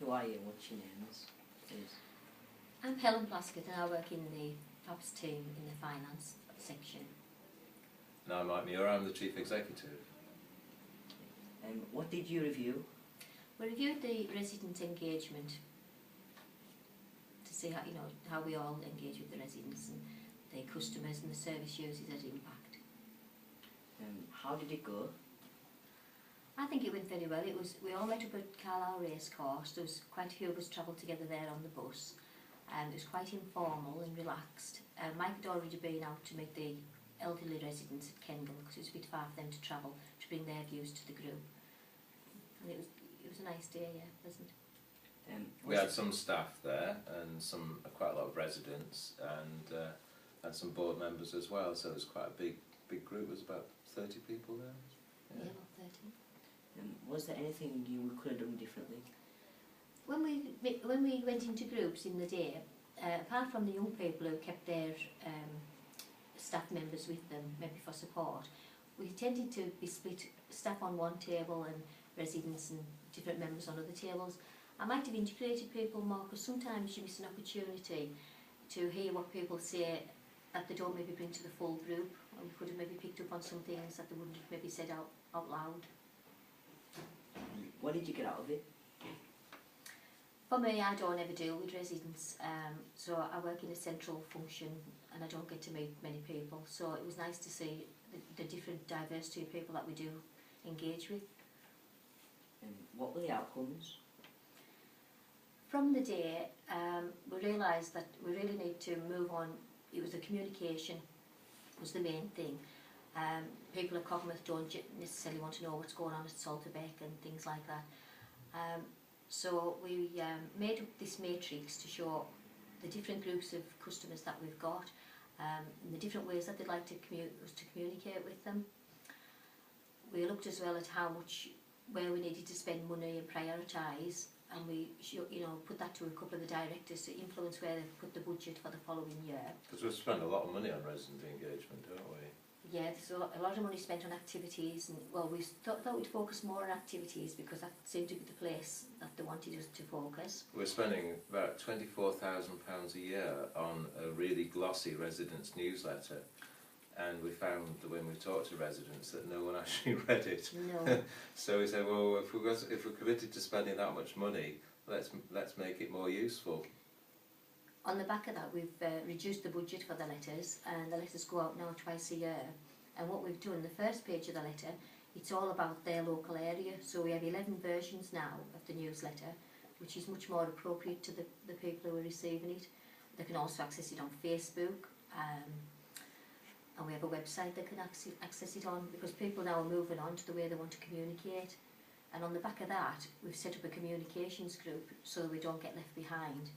Who are you and what's your name is? I'm Helen Plaskett and I work in the FABS team in the finance section. And I'm Mike Muir, I'm the Chief Executive. What did you review? We reviewed the resident engagement to see how we all engage with the residents and the customers and the service users at Impact. How did it go? I think it went very well. We all met up at Carlisle Racecourse. There was quite a few of us travelled together there on the bus. It was quite informal and relaxed. Mike had already been out to meet the elderly residents at Kendal because it was a bit far for them to travel to bring their views to the group. And it was a nice day, yeah, pleasant. We had some staff there and quite a lot of residents and some board members as well, so it was quite a big group. There was about 30 people there. Yeah, about 30. Was there anything you could have done differently? When we went into groups in the day, apart from the young people who kept their staff members with them, maybe for support, we tended to be split, staff on one table and residents and different members on other tables. I might have integrated people more because sometimes you miss an opportunity to hear what people say that they don't maybe bring to the full group, and we could have maybe picked up on some things that they wouldn't have maybe said out loud. What did you get out of it? For me, I don't ever deal with residents, so I work in a central function and I don't get to meet many people, so it was nice to see the different diversity of people that we do engage with. What were the outcomes? From the day, we realised that we really need to move on. It was the communication was the main thing. People at Cottonmouth don't necessarily want to know what's going on at Salterbeck and things like that. So we made this matrix to show the different groups of customers that we've got and the different ways that they'd like to communicate with them. We looked as well at where we needed to spend money and prioritise, and we put that to a couple of the directors to influence where they put the budget for the following year. Because we've spent a lot of money on resident engagement, don't we? Yeah, there's a lot of money spent on activities, and well, we thought we'd focus more on activities because that seemed to be the place that they wanted us to focus. We're spending about £24,000 a year on a really glossy residents newsletter, and we found that when we talked to residents that no one actually read it. No. So we said, well, if we're committed to spending that much money, let's make it more useful. On the back of that, we've reduced the budget for the letters, and the letters go out now twice a year. And what we've done, the first page of the letter, it's all about their local area. So we have 11 versions now of the newsletter, which is much more appropriate to the people who are receiving it. They can also access it on Facebook, and we have a website they can access it on, because people now are moving on to the way they want to communicate. And on the back of that, we've set up a communications group so that we don't get left behind.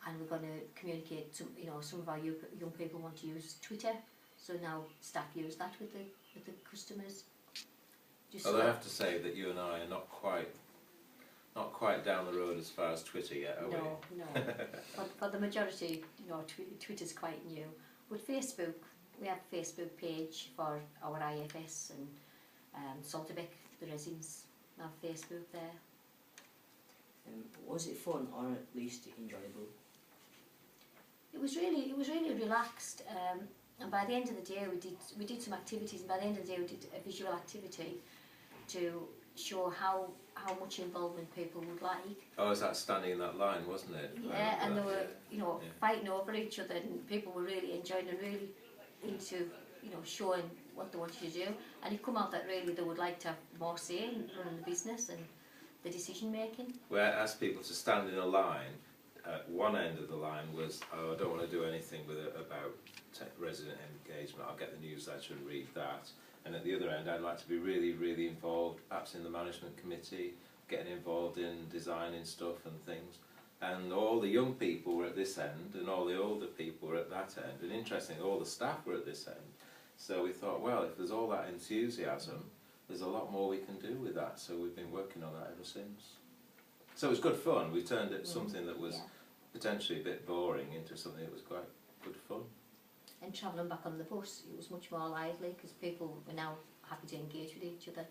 And we're going to communicate. Some of our young people want to use Twitter, so now staff use that with the customers. Although I have to say that you and I are not quite down the road as far as Twitter yet, are we? No. For the majority, Twitter's quite new. But Facebook, we have a Facebook page for our IFS and Salterbeck, the residents have Facebook there. Was it fun or at least enjoyable? It was really relaxed, and by the end of the day we did some activities, and by the end of the day we did a visual activity to show how much involvement people would like. Oh, it was that standing in that line, wasn't it? Yeah, and they were fighting over each other, and people were really enjoying and really into showing what they wanted to do, and it come out that really they would like to have more say in running the business and the decision making. We asked people to stand in a line. One end of the line was, oh, I don't want to do anything about resident engagement, I'll get the newsletter and read that. And at the other end, I'd like to be really, really involved, perhaps in the management committee, getting involved in designing stuff and things. And all the young people were at this end, and all the older people were at that end. And interestingly, all the staff were at this end. So we thought, well, if there's all that enthusiasm, there's a lot more we can do with that. So we've been working on that ever since. So it was good fun. We turned it something that was potentially a bit boring into something that was quite good fun. And travelling back on the bus, it was much more lively because people were now happy to engage with each other.